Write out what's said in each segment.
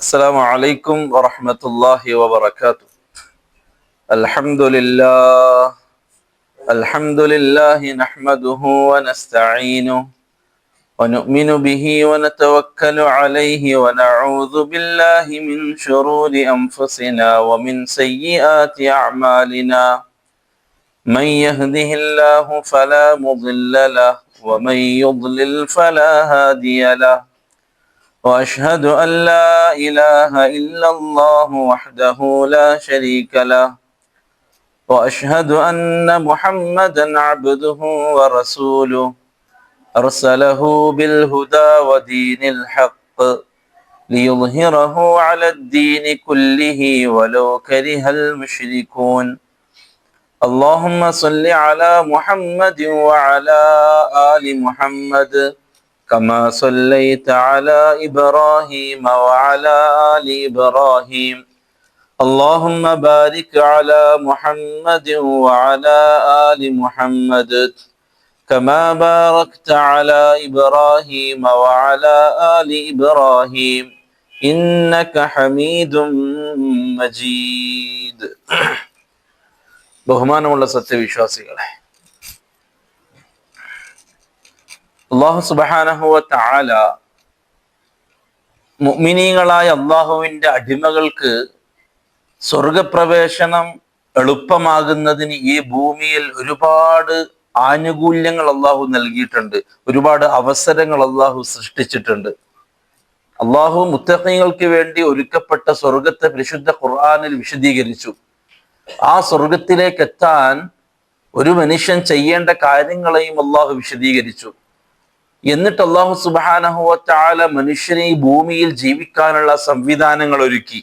السلام عليكم ورحمة الله وبركاته. الحمد لله نحمده ونستعينه ونؤمن به ونتوكل عليه ونعوذ بالله من شرور أنفسنا ومن سيئات أعمالنا. من يهده الله فلا مضل له ومن يضلل فلا هادي له. وأشهد أن لا إله إلا الله وحده لا شريك له. وأشهد أن محمدا عبده ورسوله أرسله بالهدى ودين الحق ليظهره على الدين كله ولو كره المشركون. اللهم صل على محمد وعلى آل محمد كما صليت على إبراهيم وعلى آل إبراهيم. اللهم بارك على محمد وعلى آل محمد كما باركت على إبراهيم وعلى آل إبراهيم إنك حميد مجيد. ബഹുമാനമുള്ള സത്യവിശ്വാസികളെ, അല്ലാഹു സുബ്ഹാനഹു വ തആല മുഅ്മിനീങ്ങളായ അല്ലാഹുവിന്റെ അടിമകൾക്ക് സ്വർഗപ്രവേശനം എളുപ്പമാകുന്നതിന് ഈ ഭൂമിയിൽ ഒരുപാട് ആനുകൂല്യങ്ങൾ അല്ലാഹു നൽകിയിട്ടുണ്ട്, ഒരുപാട് അവസരങ്ങൾ അല്ലാഹു സൃഷ്ടിച്ചിട്ടുണ്ട്. അല്ലാഹു മുത്തഖീങ്ങൾക്ക് വേണ്ടി ഒരുക്കപ്പെട്ട സ്വർഗത്തെ പരിശുദ്ധ ഖുർആനിൽ വിശദീകരിച്ചു. ആ സ്വർഗത്തിലേക്ക് എത്താൻ ഒരു മനുഷ്യൻ ചെയ്യേണ്ട കാര്യങ്ങളെയും അല്ലാഹു വിശദീകരിച്ചു. എന്നിട്ട് അല്ലാഹു സുബ്ഹാനഹു വ തആല മനുഷ്യനെ ഈ ഭൂമിയിൽ ജീവിക്കാനുള്ള സംവിധാനങ്ങൾ ഒരുക്കി.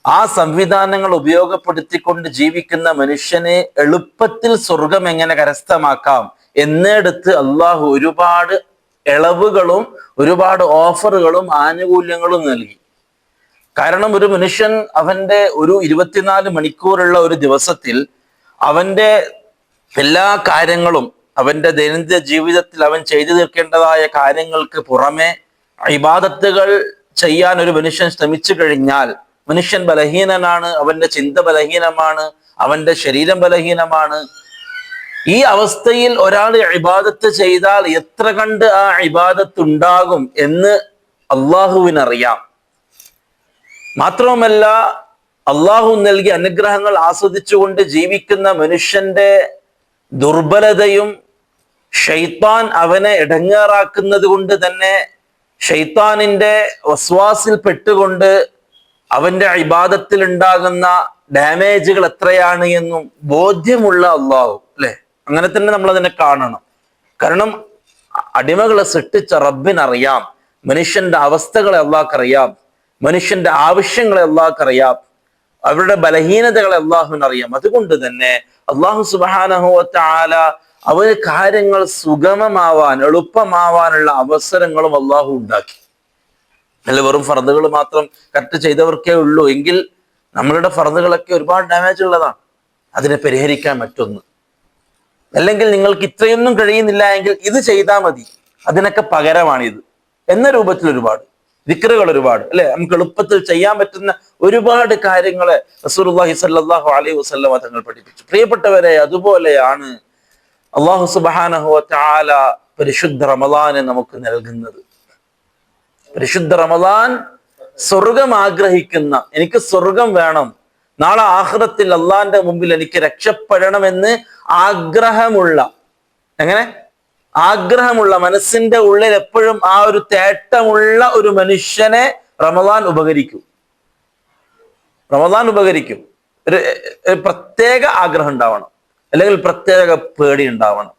ആ സംവിധാനങ്ങൾ ഉപയോഗപ്പെടുത്തിക്കൊണ്ട് ജീവിക്കുന്ന മനുഷ്യനെ എളുപ്പത്തിൽ സ്വർഗം എങ്ങനെ കരസ്ഥമാക്കാം എന്നിടത്ത് അല്ലാഹു ഒരുപാട് ഇളവുകളും ഒരുപാട് ഓഫറുകളും ആനുകൂല്യങ്ങളും നൽകി. കാരണം ഒരു മനുഷ്യൻ അവന്റെ ഒരു 24 മണിക്കൂറുള്ള ഒരു ദിവസത്തിൽ അവന്റെ എല്ലാ കാര്യങ്ങളും അവന്റെ ദൈനംദിന ജീവിതത്തിൽ അവൻ ചെയ്തു തീർക്കേണ്ടതായ കാര്യങ്ങൾക്ക് പുറമെ ഇബാദത്തുകൾ ചെയ്യാൻ ഒരു മനുഷ്യൻ ശ്രമിച്ചു കഴിഞ്ഞാൽ മനുഷ്യൻ ബലഹീനനാണ്, അവന്റെ ചിന്ത ബലഹീനമാണ്, അവന്റെ ശരീരം ബലഹീനമാണ്. ഈ അവസ്ഥയിൽ ഒരാൾ ഇബാദത്ത് ചെയ്താൽ എത്ര കണ്ട് ആ ഇബാദത്ത് ഉണ്ടാകും എന്ന് അള്ളാഹുവിനറിയാം. മാത്രവുമല്ല, അള്ളാഹു നൽകിയ അനുഗ്രഹങ്ങൾ ആസ്വദിച്ചുകൊണ്ട് ജീവിക്കുന്ന മനുഷ്യന്റെ ദുർബലതയും ശൈത്താൻ അവനെ ഇടങ്ങേറാക്കുന്നത് കൊണ്ട് തന്നെ ശൈത്താനിന്റെ വസ്വാസിൽ പെട്ടുകൊണ്ട് അവന്റെ ഇബാദത്തിൽ ഉണ്ടാകുന്ന ഡാമേജുകൾ എത്രയാണ് എന്നും ബോധ്യമുള്ള അള്ളാഹു, അല്ലെ? അങ്ങനെ തന്നെ നമ്മൾ അതിനെ കാണണം. കാരണം അടിമകളെ സൃഷ്ടിച്ച റബ്ബിനറിയാം, മനുഷ്യന്റെ അവസ്ഥകളെ അള്ളാഹ്ക്കറിയാം, മനുഷ്യന്റെ ആവശ്യങ്ങളെ അള്ളാഹ്ക്കറിയാം, അവരുടെ ബലഹീനതകളെ അള്ളാഹുവിനറിയാം. അതുകൊണ്ട് തന്നെ അള്ളാഹു സുബ്ഹാനഹു വ തആല അവന് കാര്യങ്ങൾ സുഗമമാവാൻ എളുപ്പമാവാനുള്ള അവസരങ്ങളും അള്ളാഹു ഉണ്ടാക്കി. അല്ല വെറും ഫർദുകൾ മാത്രം കറക്റ്റ് ചെയ്തവർക്കേ ഉള്ളൂ എങ്കിൽ നമ്മളുടെ ഫർദുകളൊക്കെ ഒരുപാട് ഡാമേജ് ഉള്ളതാണ്. അതിനെ പരിഹരിക്കാൻ മറ്റൊന്ന്, അല്ലെങ്കിൽ നിങ്ങൾക്ക് ഇത്രയൊന്നും കഴിയുന്നില്ല എങ്കിൽ ഇത് ചെയ്താൽ മതി, അതിനൊക്കെ പകരമാണിത് എന്ന രൂപത്തിൽ ഒരുപാട് ദിക്റുകൾ, ഒരുപാട് അല്ലെ, നമുക്ക് എളുപ്പത്തിൽ ചെയ്യാൻ പറ്റുന്ന ഒരുപാട് കാര്യങ്ങളെ റസൂലുള്ളാഹി സ്വല്ലല്ലാഹു അലൈഹി വസല്ലം തങ്ങൾ പഠിപ്പിച്ചു. പ്രിയപ്പെട്ടവരെ, അതുപോലെയാണ് അല്ലാഹു സുബ്ഹാനഹു വ തആല പരിശുദ്ധ റമളാനെ നമുക്ക് നൽകുന്നത്. പരിശുദ്ധ റമളാൻ സ്വർഗം ആഗ്രഹിക്കുന്ന, എനിക്ക് സ്വർഗം വേണം, നാളെ ആഖിറത്തിൽ അള്ളാന്റെ മുമ്പിൽ എനിക്ക് രക്ഷപ്പെടണമെന്ന് ആഗ്രഹമുള്ള, എങ്ങനെ ആഗ്രഹമുള്ള മനസ്സിന്റെ ഉള്ളിൽ എപ്പോഴും ആ ഒരു തേട്ടമുള്ള ഒരു മനുഷ്യനെ റമളാൻ ഉപകരിക്കും. റമളാൻ ഉപകരിക്കും. ഒരു പ്രത്യേക ആഗ്രഹം ഉണ്ടാവണം, അല്ലെങ്കിൽ പ്രത്യേക പേടി ഉണ്ടാവണം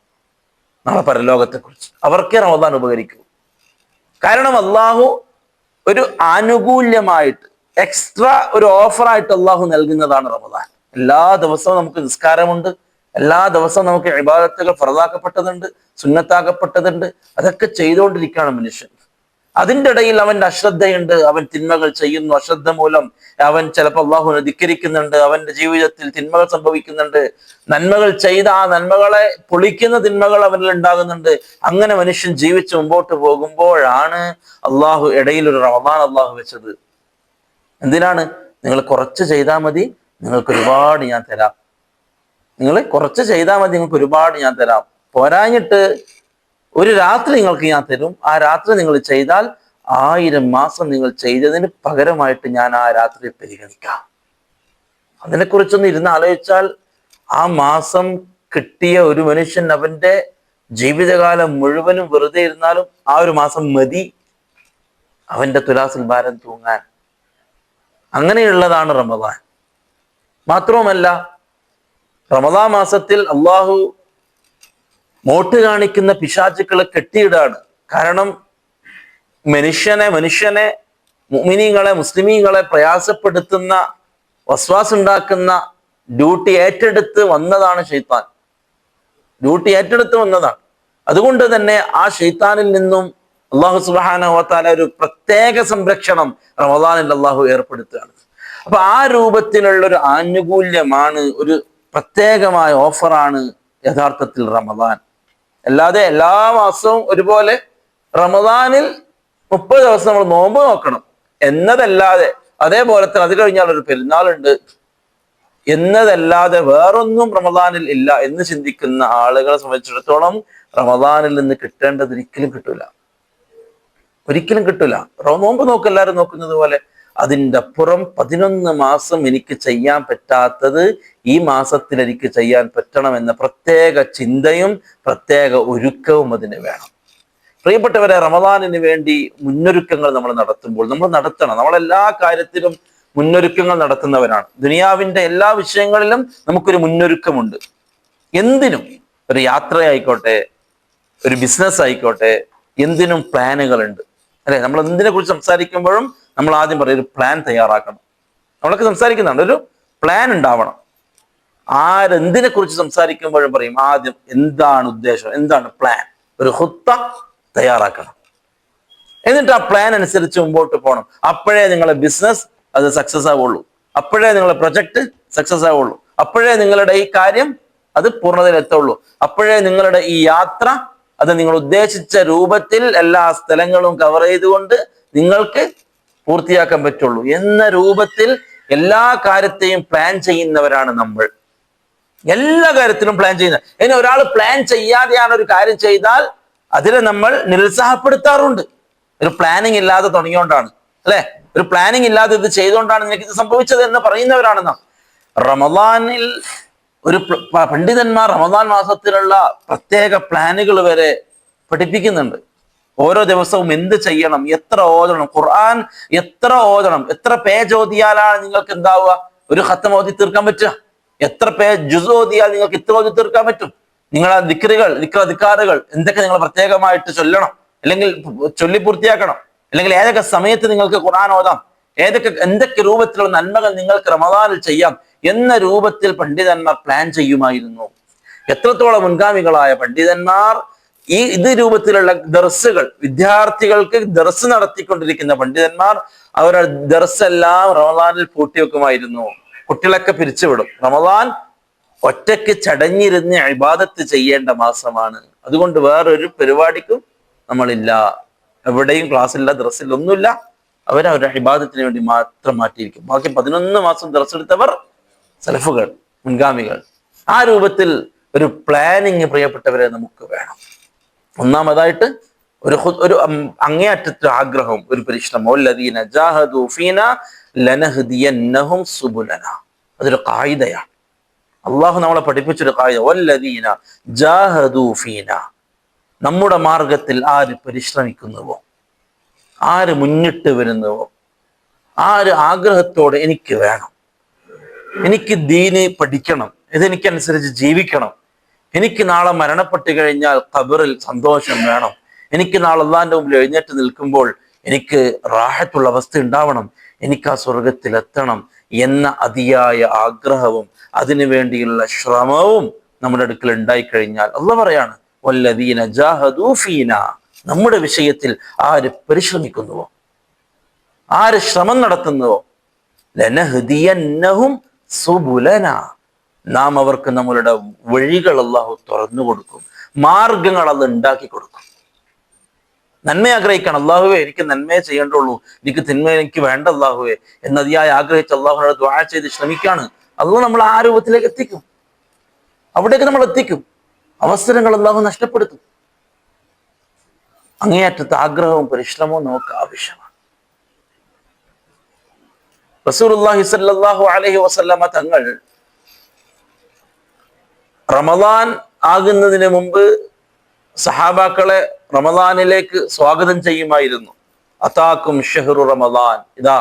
നാളെ പരലോകത്തെ കുറിച്ച്. അവർക്കേ റമളാൻ ഉപകരിക്കൂ. കാരണം അള്ളാഹു ഒരു ആനുകൂല്യമായിട്ട്, എക്സ്ട്രാ ഒരു ഓഫറായിട്ട് അള്ളാഹു നൽകുന്നതാണ് റമളാൻ. എല്ലാ ദിവസവും നമുക്ക് നിസ്കാരമുണ്ട്, എല്ലാ ദിവസവും നമുക്ക് ഇബാദത്തുകൾ ഫർദാക്കപ്പെട്ടതുണ്ട്, സുന്നത്താക്കപ്പെട്ടതുണ്ട്. അതൊക്കെ ചെയ്തുകൊണ്ടിരിക്കുകയാണ് മനുഷ്യൻ. അതിൻ്റെ ഇടയിൽ അവന്റെ അശ്രദ്ധയുണ്ട്, അവൻ തിന്മകൾ ചെയ്യുന്നു. അശ്രദ്ധ മൂലം അവൻ ചിലപ്പോൾ അള്ളാഹുവിനെ ധിക്കരിക്കുന്നുണ്ട്, അവന്റെ ജീവിതത്തിൽ തിന്മകൾ സംഭവിക്കുന്നുണ്ട്. നന്മകൾ ചെയ്ത ആ നന്മകളെ പൊളിക്കുന്ന തിന്മകൾ അവനിൽ ഉണ്ടാകുന്നുണ്ട്. അങ്ങനെ മനുഷ്യൻ ജീവിച്ച് മുമ്പോട്ട് പോകുമ്പോഴാണ് അള്ളാഹു ഇടയിൽ ഒരു റമളാൻ അള്ളാഹു വെച്ചത്. എന്തിനാണ്? നിങ്ങൾ കുറച്ച് ചെയ്താൽ മതി, നിങ്ങൾക്ക് ഒരുപാട് ഞാൻ തരാം. നിങ്ങൾ കുറച്ച് ചെയ്താൽ മതി, നിങ്ങൾക്ക് ഒരുപാട് ഞാൻ തരാം. പോരാഞ്ഞിട്ട് ഒരു രാത്രി നിങ്ങൾക്ക് ഞാൻ തരും. ആ രാത്രി നിങ്ങൾ ചെയ്താൽ 1000 മാസം നിങ്ങൾ ചെയ്തതിന് പകരമായിട്ട് ഞാൻ ആ രാത്രി പരിഗണിക്കാം. അതിനെക്കുറിച്ചൊന്ന് ഇരുന്ന് ആലോചിച്ചാൽ ആ മാസം കിട്ടിയ ഒരു മനുഷ്യൻ അവന്റെ ജീവിതകാലം മുഴുവനും വെറുതെ ഇരുന്നാലും ആ ഒരു മാസം മതി അവന്റെ തുലാസിൽ ഭാരം തൂങ്ങാൻ. അങ്ങനെയുള്ളതാണ് റമദാൻ. മാത്രവുമല്ല, റമദാൻ മാസത്തിൽ അള്ളാഹു മോട്ട് കാണിക്കുന്ന പിശാചുക്കളെ കെട്ടിയിടാണ്. കാരണം മനുഷ്യനെ മുഅ്മിനീങ്ങളെ മുസ്ലിമീങ്ങളെ പ്രയാസപ്പെടുത്തുന്ന, വസ്വാസ് ഉണ്ടാക്കുന്ന ഡ്യൂട്ടി ഏറ്റെടുത്ത് വന്നതാണ് ശൈത്താൻ. അതുകൊണ്ട് തന്നെ ആ ശൈത്താനിൽ നിന്നും അള്ളാഹു സുബ്ഹാനഹു വ തആല ഒരു പ്രത്യേക സംരക്ഷണം റമദാനിൽ അള്ളാഹു ഏർപ്പെടുത്തുകയാണ്. അപ്പൊ ആ രൂപത്തിലുള്ള ഒരു ആനുകൂല്യമാണ്, ഒരു പ്രത്യേകമായ ഓഫറാണ് യഥാർത്ഥത്തിൽ റമദാൻ. അല്ലാതെ എല്ലാ മാസവും ഒരുപോലെ റമദാനിൽ 30 ദിവസം നമ്മൾ നോമ്പ് നോക്കണം എന്നതല്ലാതെ, അതേപോലെ തന്നെ അത് കഴിഞ്ഞാൽ ഒരു പെരുന്നാളുണ്ട് എന്നതല്ലാതെ വേറൊന്നും റമദാനിൽ ഇല്ല എന്ന് ചിന്തിക്കുന്ന ആളുകളെ സംബന്ധിച്ചിടത്തോളം റമദാനിൽ നിന്ന് കിട്ടേണ്ടത് ഒരിക്കലും കിട്ടൂല. നോമ്പ് നോക്ക് എല്ലാവരും നോക്കുന്നത് പോലെ. അതിൻ്റെ അപ്പുറം 11 മാസം എനിക്ക് ചെയ്യാൻ പറ്റാത്തത് ഈ മാസത്തിൽ എനിക്ക് ചെയ്യാൻ പറ്റണമെന്ന പ്രത്യേക ചിന്തയും പ്രത്യേക ഒരുക്കവും അതിന് വേണം. പ്രിയപ്പെട്ടവരെ, റമദാനിന് വേണ്ടി മുന്നൊരുക്കങ്ങൾ നമ്മൾ നടത്തുമ്പോൾ നമ്മൾ നടത്തണം. നമ്മളെല്ലാ കാര്യത്തിലും മുന്നൊരുക്കങ്ങൾ നടത്തുന്നവരാണ്. ദുനിയാവിന്റെ എല്ലാ വിഷയങ്ങളിലും നമുക്കൊരു മുന്നൊരുക്കമുണ്ട്. എന്തിനും, ഒരു യാത്രയായിക്കോട്ടെ, ഒരു ബിസിനസ് ആയിക്കോട്ടെ, എന്തിനും പ്ലാനുകളുണ്ട് അല്ലെ? നമ്മൾ എന്തിനെ കുറിച്ച് സംസാരിക്കുമ്പോഴും നമ്മൾ ആദ്യം പറയും ഒരു പ്ലാൻ തയ്യാറാക്കണം. നമ്മളൊക്കെ സംസാരിക്കുന്നുണ്ട്, ഒരു പ്ലാൻ ഉണ്ടാവണം. ആരെന്തിനെ കുറിച്ച് സംസാരിക്കുമ്പോഴും പറയും ആദ്യം എന്താണ് ഉദ്ദേശം, എന്താണ് പ്ലാൻ, ഒരു ഖുത്ത തയ്യാറാക്കണം. എന്നിട്ട് ആ പ്ലാൻ അനുസരിച്ച് മുമ്പോട്ട് പോകണം. അപ്പോഴേ നിങ്ങളുടെ ബിസിനസ് അത് സക്സസ് ആവുള്ളൂ, അപ്പോഴേ നിങ്ങളുടെ പ്രൊജക്ട് സക്സസ് ആവുള്ളൂ, അപ്പോഴേ നിങ്ങളുടെ ഈ കാര്യം അത് പൂർണ്ണതയിലെത്തുള്ളൂ, അപ്പോഴേ നിങ്ങളുടെ ഈ യാത്ര അത് നിങ്ങൾ ഉദ്ദേശിച്ച രൂപത്തിൽ എല്ലാ സ്ഥലങ്ങളും കവർ ചെയ്തുകൊണ്ട് നിങ്ങൾക്ക് പൂർത്തിയാക്കാൻ പറ്റുള്ളൂ എന്ന രൂപത്തിൽ എല്ലാ കാര്യത്തെയും പ്ലാൻ ചെയ്യുന്നവരാണ് നമ്മൾ. എല്ലാ കാര്യത്തിലും പ്ലാൻ ചെയ്യുന്ന. ഇനി ഒരാൾ പ്ലാൻ ചെയ്യാതെയാണ് ഒരു കാര്യം ചെയ്താൽ അതിനെ നമ്മൾ നിരുത്സാഹപ്പെടുത്താറുണ്ട്. ഒരു പ്ലാനിങ് ഇല്ലാതെ തുടങ്ങിയോണ്ടാണ് അല്ലെ, ഒരു പ്ലാനിങ് ഇല്ലാതെ ഇത് ചെയ്തുകൊണ്ടാണ് നിനക്ക് ഇത് സംഭവിച്ചത് എന്ന് പറയുന്നവരാണ് നാം. റമദാനിൽ ഒരു പണ്ഡിതന്മാർ റമദാൻ മാസത്തിലുള്ള പ്രത്യേക പ്ലാനുകൾ വരെ പഠിപ്പിക്കുന്നുണ്ട്. ഓരോ ദിവസവും എന്ത് ചെയ്യണം, എത്ര ഓതണം, ഖുർആൻ എത്ര ഓതണം, എത്ര പേജ് ഓതിയാലാണ് നിങ്ങൾക്ക് എന്താവുക, ഒരു ഖത്തം ഓതി തീർക്കാൻ പറ്റുക, എത്ര പേജ് ജുസ് ഓതിയാൽ നിങ്ങൾക്ക് ഇത്ര ഓതി തീർക്കാൻ പറ്റും, നിങ്ങളെ ദിക്റുകൾ എന്തൊക്കെ നിങ്ങൾ പ്രത്യേകമായിട്ട് ചൊല്ലണം, അല്ലെങ്കിൽ ചൊല്ലി പൂർത്തിയാക്കണം, അല്ലെങ്കിൽ ഏതൊക്കെ സമയത്ത് നിങ്ങൾക്ക് ഖുർആൻ ഓതാം, എന്തൊക്കെ രൂപത്തിലുള്ള നന്മകൾ നിങ്ങൾക്ക് റമദാനിൽ ചെയ്യാം എന്ന രൂപത്തിൽ പണ്ഡിതന്മാർ പ്ലാൻ ചെയ്യുമായിരുന്നു. എത്രത്തോളം മുൻഗാമികളായ പണ്ഡിതന്മാർ ഇത് രൂപത്തിലുള്ള ദർസുകൾ, വിദ്യാർത്ഥികൾക്ക് ദർസ് നടത്തിക്കൊണ്ടിരിക്കുന്ന പണ്ഡിതന്മാർ അവരുടെ ദർസെല്ലാം റമദാനിൽ പൂട്ടിവെക്കുമായിരുന്നു. കുട്ടികളൊക്കെ പിരിച്ചുവിടും. റമദാൻ ഒറ്റയ്ക്ക് ചടഞ്ഞിരുന്ന് ഇബാദത്ത് ചെയ്യേണ്ട മാസമാണ്. അതുകൊണ്ട് വേറൊരു പരിപാടിക്കും നമ്മളില്ല, എവിടെയും ക്ലാസ്സില്ല, ദർസില്ല, ഒന്നുമില്ല. അവരവരുടെ ഇബാദത്തിന് വേണ്ടി മാത്രം മാറ്റിയിരിക്കും. ബാക്കി 11 മാസം ദർസ് എടുത്തവർ സലഫുകൾ, മുൻഗാമികൾ. ആ രൂപത്തിൽ ഒരു പ്ലാനിങ് പ്രിയപ്പെട്ടവരെ നമുക്ക് വേണം. ഒന്നാമതായിട്ട് ഒരു അങ്ങേയറ്റത്തെ ആഗ്രഹം, ഒരു പരിശ്രമം. വല്ലദീന ജാഹദൂ ഫീനാ ലനഹ്ദിയന്നഹും സുബുലനാ. അതൊരു ഖായിദയാണ്. അള്ളാഹു നമ്മളെ പഠിപ്പിച്ചൊരു ഖായിദ. വല്ലദീന ജാഹദൂ ഫീനാ. നമ്മുടെ മാർഗത്തിൽ ആര് പരിശ്രമിക്കുന്നുവോ, ആര് മുന്നിട്ട് വരുന്നുവോ, ആര് ആഗ്രഹത്തോടെ എനിക്ക് വേണം, എനിക്ക് ദീന് പഠിക്കണം, ഇതെനിക്കനുസരിച്ച് ജീവിക്കണം, എനിക്ക് നാളെ മരണപ്പെട്ട് കഴിഞ്ഞാൽ ഖബറിൽ സന്തോഷം വേണം, എനിക്ക് നാളെ അള്ളാഹിന്റെ മുമ്പിൽ എഴുന്നേറ്റ് നിൽക്കുമ്പോൾ എനിക്ക് റാഹത്തുള്ള അവസ്ഥ ഉണ്ടാവണം, എനിക്ക് ആ സ്വർഗത്തിൽ എത്തണം എന്ന അതിയായ ആഗ്രഹവും അതിനു വേണ്ടിയുള്ള ശ്രമവും നമ്മുടെ അടുക്കൽ ഉണ്ടായിക്കഴിഞ്ഞാൽ അള്ളാഹ് പറയാണ് വല്ലദീന ജാഹദൂ ഫീനാ. നമ്മുടെ വിഷയത്തിൽ ആര് പരിശ്രമിക്കുന്നുവോ, ആര് ശ്രമം നടത്തുന്നുവോ, ലനഹ്ദിയന്നഹും സുബുലനാ. നാം അവർക്ക് നമ്മളുടെ വഴികൾ അള്ളാഹു തുറന്നു കൊടുക്കും, മാർഗങ്ങൾ അത് ഉണ്ടാക്കി കൊടുക്കും. നന്മ ആഗ്രഹിക്കണം. അള്ളാഹുവെ എനിക്ക് നന്മയെ ചെയ്യേണ്ടുള്ളൂ, എനിക്ക് തിന്മ എനിക്ക് വേണ്ട അള്ളാഹുവെ എന്നതിയായി ആഗ്രഹിച്ച് അള്ളാഹുവിനോട് ദുആ ചെയ്ത് ശ്രമിക്കാണ്. അള്ളാഹു നമ്മൾ ആ രൂപത്തിലേക്ക് എത്തിക്കും, അവിടേക്ക് നമ്മൾ എത്തിക്കും. അവസരങ്ങൾ അള്ളാഹു നഷ്ടപ്പെടുത്തും. അങ്ങേയറ്റത്തെ ആഗ്രഹവും പരിശ്രമവും നമുക്ക് ആവശ്യമാണ്. റസൂലുള്ളാഹി സ്വല്ലല്ലാഹു അലൈഹി വസല്ലമ തങ്ങൾ റമദാൻ ആകുന്നതിന് മുമ്പ് സഹാബാക്കളെ റമദാനിലേക്ക് സ്വാഗതം ചെയ്യുമായിരുന്നു. അതാക്കും ഷഹ്റു റമദാൻ, ഇതാ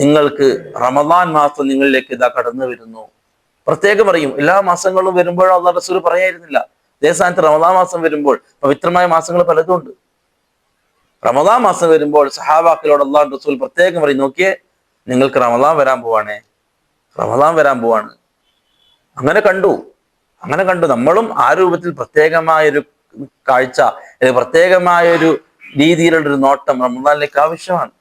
നിങ്ങൾക്ക് റമദാൻ മാസം നിങ്ങളിലേക്ക് ഇതാ കടന്നു വരുന്നു. പ്രത്യേകം പറയും. എല്ലാ മാസങ്ങളും വരുമ്പോഴും അള്ളാഹു റസൂൽ പറയായിരുന്നില്ല. അതേ സ്ഥാനത്ത് റമദാൻ മാസം വരുമ്പോൾ, പവിത്രമായ മാസങ്ങൾ പലതും ഉണ്ട്, റമദാൻ മാസം വരുമ്പോൾ സഹാബാക്കളോട് അള്ളാഹു റസൂൽ പ്രത്യേകം പറയും, നോക്കിയേ നിങ്ങൾക്ക് റമദാൻ വരാൻ പോവാണേ, റമദാൻ വരാൻ പോവാണ്. അങ്ങനെ കണ്ടു നമ്മളും ആ രൂപത്തിൽ പ്രത്യേകമായൊരു കാഴ്ച, പ്രത്യേകമായൊരു രീതിയിലുള്ളൊരു നോട്ടം റമദാനിലേക്ക് ആവശ്യമാണ്.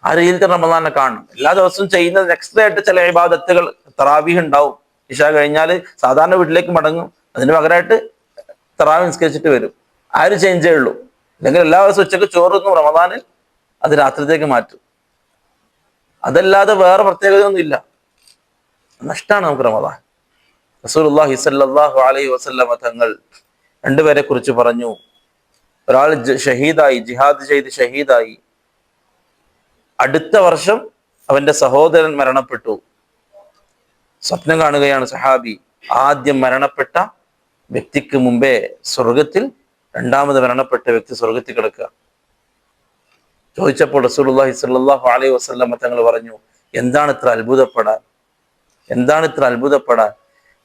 ആ രീതിയിൽ റമദാനെ കാണണം. എല്ലാ ദിവസവും ചെയ്യുന്നത് എക്സ്ട്രാ ആയിട്ട് ചില ഇബാദത്തുകൾ, തറാവീഹ് ഉണ്ടാവും, ഇശാ കഴിഞ്ഞാൽ സാധാരണ വീട്ടിലേക്ക് മടങ്ങും, അതിന് പകരമായിട്ട് തറാവീഹ് നിസ്കരിച്ചിട്ട് വരും. ആ ഒരു ചേഞ്ചേ ഉള്ളൂ. അല്ലെങ്കിൽ എല്ലാ ദിവസവും ഉച്ചക്ക് ചോറൊന്നും റമദാനിൽ അത് രാത്രിത്തേക്ക് മാറ്റും. അതല്ലാതെ വേറെ പ്രത്യേകതയൊന്നും ഇല്ല. നഷ്ടമാണ് നമുക്ക് റമദാൻ. റസൂലുള്ളാഹി സ്വല്ലല്ലാഹു അലൈഹി വസല്ലമ തങ്ങൾ രണ്ടുപേരെ കുറിച്ച് പറഞ്ഞു. ഒരാൾ ഷഹീദായി, ജിഹാദ് ചെയ്ത് ഷഹീദായി. അടുത്ത വർഷം അവന്റെ സഹോദരൻ മരണപ്പെട്ടു. സ്വപ്നം കാണുകയാണ് സഹാബി, ആദ്യം മരണപ്പെട്ട വ്യക്തിക്ക് മുമ്പേ സ്വർഗത്തിൽ, രണ്ടാമത് മരണപ്പെട്ട വ്യക്തി സ്വർഗത്തിൽ കിടക്കുക. ചോദിച്ചപ്പോൾ റസൂലുള്ളാഹി സ്വല്ലല്ലാഹു അലൈഹി വസല്ലമ തങ്ങൾ പറഞ്ഞു, എന്താണ് ഇത്ര അത്ഭുതപ്പെടാൻ?